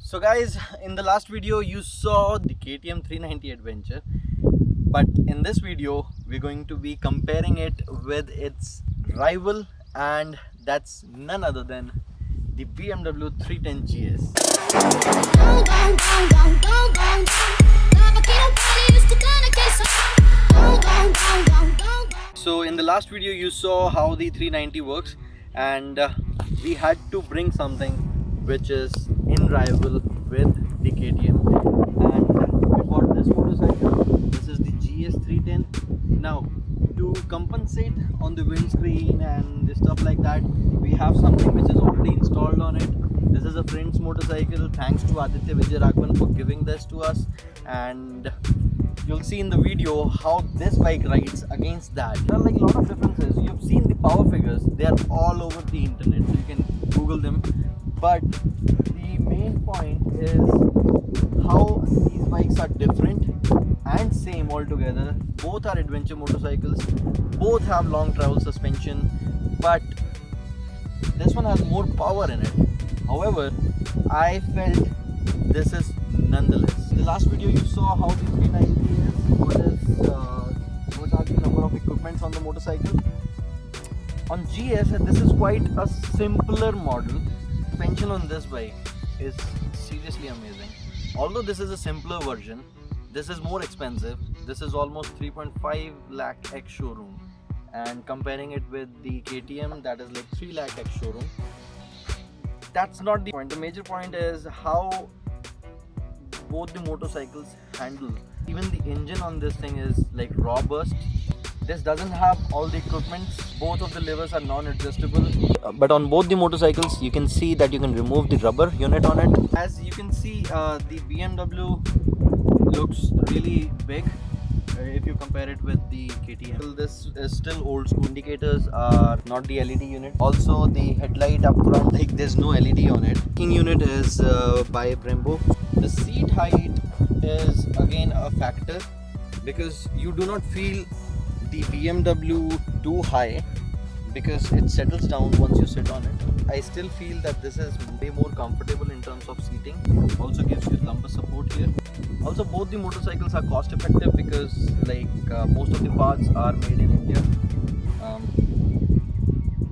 So guys, in the last video you saw the KTM 390 Adventure, but in this video we're going to be comparing it with its rival, and that's none other than the BMW 310 GS. So in the last video you saw how the 390 works, and we had to bring something which is in rival with the KTM, and we bought this motorcycle. This is the GS 310. Now, to compensate on the windscreen and stuff like that, we have something which is already installed on it. This is a friend's motorcycle. Thanks to Aditya Vijayraghvan for giving this to us, and you'll see in the video how this bike rides against that. There are like a lot of differences. You've seen the power figures, they are all over the internet, so you can Google them. But the main point is how these bikes are different and same altogether. Both are adventure motorcycles, both have long travel suspension, but this one has more power in it. However, I felt this is nonetheless. In the last video you saw how the 390 is, what are the number of equipments on the motorcycle. On GS, this is quite a simpler model. Suspension on this bike is seriously amazing. Although this is a simpler version, this is more expensive. This is almost 3.5 lakh ex showroom, and comparing it with the KTM, that is like 3 lakh ex showroom. That's not the point. The major point is how both the motorcycles handle. Even the engine on this thing is like robust. This doesn't have all the equipment. Both of the levers are non-adjustable. But on both the motorcycles, you can see that you can remove the rubber unit on it. As you can see, the BMW looks really big if you compare it with the KTM. This is still old school. Indicators are not the LED unit. Also, the headlight up front, like there's no LED on it. Parking unit is by Brembo. The seat height is again a factor, because you do not feel the BMW too high, because it settles down once you sit on it. I still feel that this is way more comfortable in terms of seating. Also gives you lumbar support here. Also, both the motorcycles are cost effective, because most of the parts are made in India.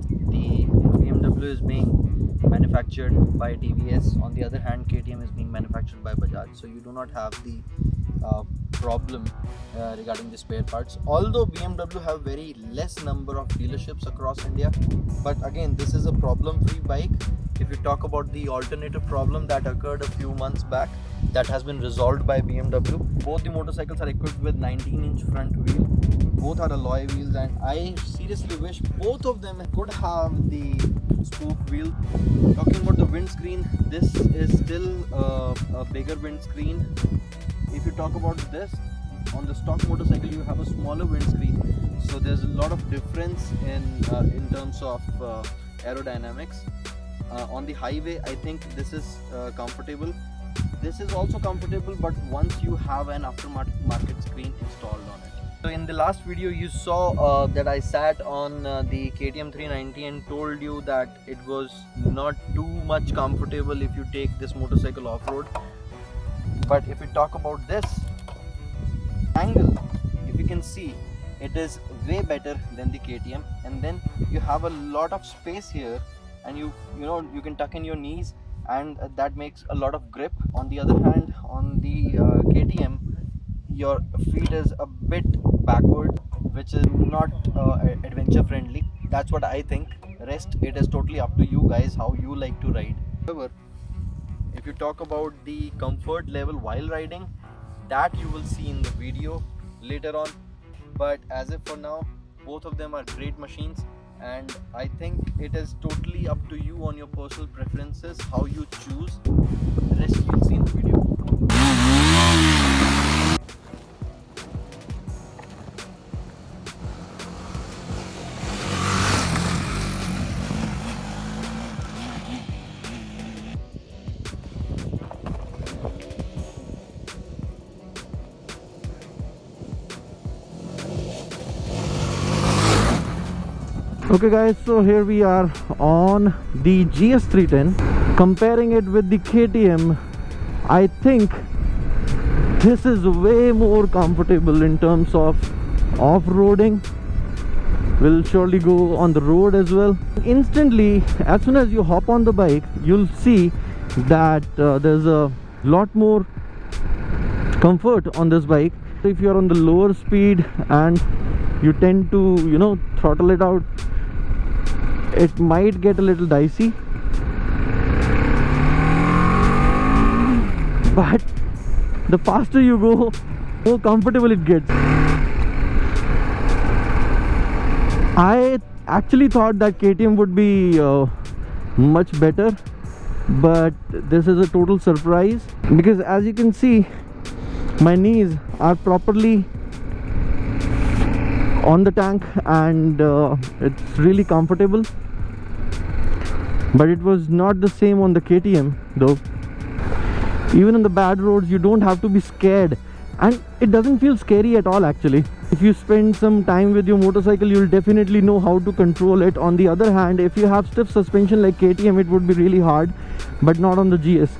The BMW is being manufactured by TVS. On the other hand, KTM is being manufactured by Bajaj, so you do not have the problem regarding the spare parts. Although BMW have very less number of dealerships across India, but again, this is a problem-free bike. If you talk about the alternative problem that occurred a few months back, that has been resolved by BMW. Both the motorcycles are equipped with 19-inch front wheel. Both are alloy wheels, and I seriously wish both of them could have the spoke wheel. Talking about the windscreen, this is still a bigger windscreen. If you talk about this, on the stock motorcycle you have a smaller windscreen, so there's a lot of difference in terms of aerodynamics. On the highway, I think this is comfortable. This is also comfortable, but once you have an aftermarket screen installed on it. So in the last video you saw that I sat on the KTM 390 and told you that it was not too much comfortable if you take this motorcycle off-road. But if we talk about this angle, if you can see, it is way better than the KTM, and then you have a lot of space here, and you can tuck in your knees, and that makes a lot of grip. On the other hand, on the KTM, your feet is a bit backward, which is not adventure friendly. That's what I think. Rest, it is totally up to you guys how you like to ride. However, if you talk about the comfort level while riding, that you will see in the video later on. But as if for now, both of them are great machines, and I think it is totally up to you on your personal preferences how you choose. The rest you'll see in the video. Okay guys, so here we are on the GS 310, comparing it with the KTM I think this is way more comfortable in terms of off-roading. Will surely go on the road as well. Instantly, as soon as you hop on the bike, you'll see that there's a lot more comfort on this bike. If you're on the lower speed and you tend to, you know, throttle it out, it might get a little dicey, but the faster you go, more comfortable it gets. I actually thought that KTM would be much better, but this is a total surprise, because as you can see, my knees are properly on the tank and it's really comfortable. But it was not the same on the KTM though. Even on the bad roads, you don't have to be scared, and it doesn't feel scary at all actually. If you spend some time with your motorcycle, you'll definitely know how to control it. On the other hand, if you have stiff suspension like KTM, it would be really hard, but not on the GS.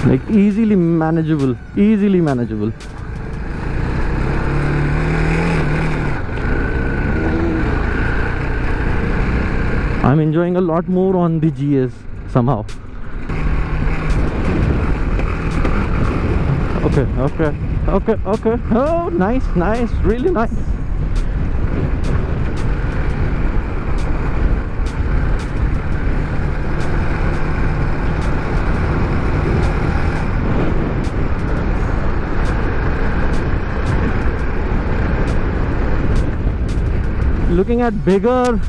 Like easily manageable. I'm enjoying a lot more on the GS somehow. Okay. Oh, nice, really nice. Looking at bigger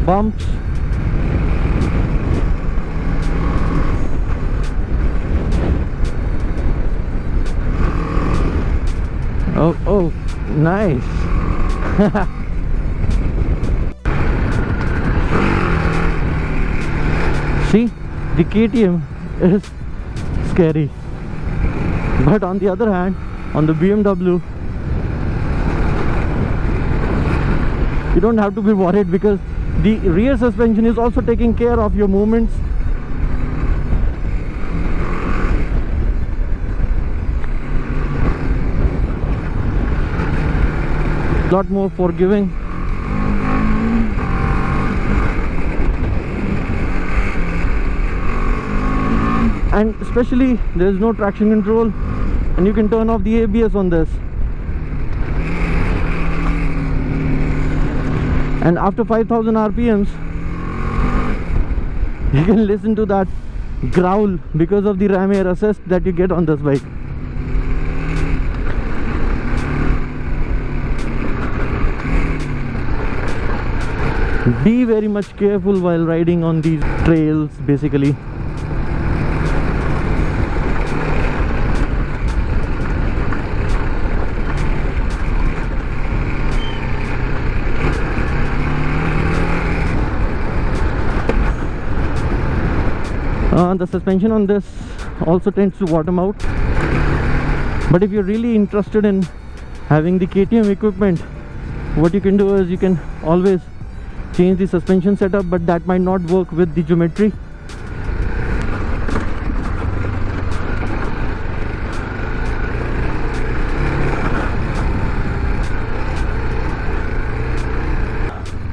bumps. Oh, nice. See, the KTM is scary, but on the other hand, on the BMW, you don't have to be worried, because the rear suspension is also taking care of your movements. Lot more forgiving. And especially there is no traction control, and you can turn off the ABS on this. And after 5,000 RPMs, you can listen to that growl because of the ram air assist that you get on this bike. Be very much careful while riding on these trails, basically. The suspension on this also tends to bottom out, but if you're really interested in having the KTM equipment, what you can do is you can always change the suspension setup, but that might not work with the geometry.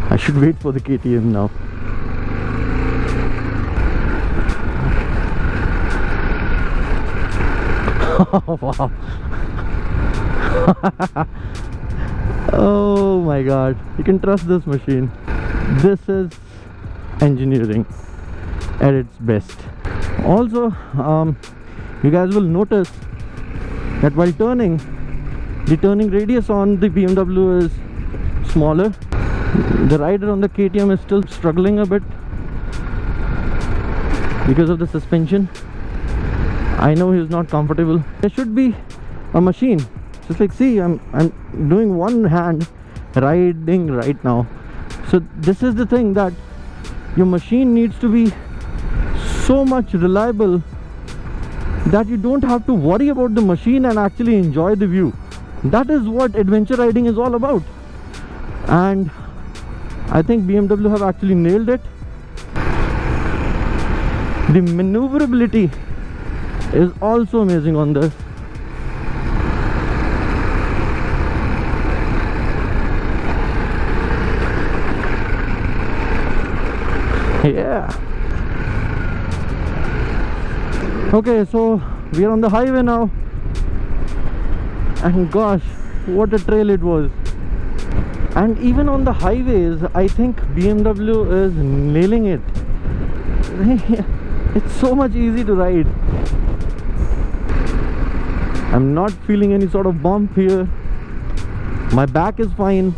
I should wait for the KTM now. Oh, wow. Oh my god, you can trust this machine. This is engineering at its best. Also, you guys will notice that while turning, the turning radius on the BMW is smaller. The rider on the KTM is still struggling a bit because of the suspension. I know he's not comfortable. There should be a machine, just like, see, I'm doing one hand riding right now. So this is the thing, that your machine needs to be so much reliable that you don't have to worry about the machine and actually enjoy the view. That is what adventure riding is all about, and I think BMW have actually nailed it. The maneuverability is also amazing on this. Yeah. Okay, so we are on the highway now, and gosh, what a trail it was. And even on the highways, I think BMW is nailing it. It's so much easy to ride. I'm not feeling any sort of bump here. My back is fine,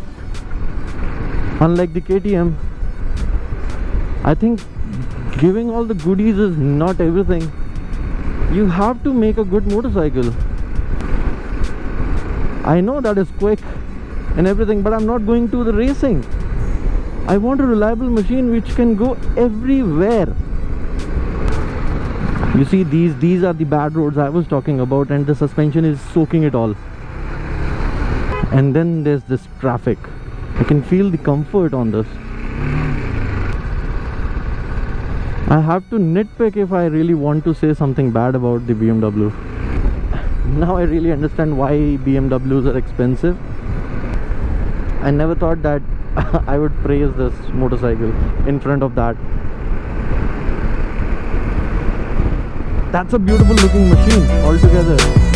unlike the KTM. I think giving all the goodies is not everything. You have to make a good motorcycle. I know that is quick and everything, but I'm not going to the racing. I want a reliable machine which can go everywhere. You see, these are the bad roads I was talking about, and the suspension is soaking it all. And then there's this traffic. I can feel the comfort on this. I have to nitpick if I really want to say something bad about the BMW. Now I really understand why BMWs are expensive. I never thought that I would praise this motorcycle in front of that. That's a beautiful looking machine altogether.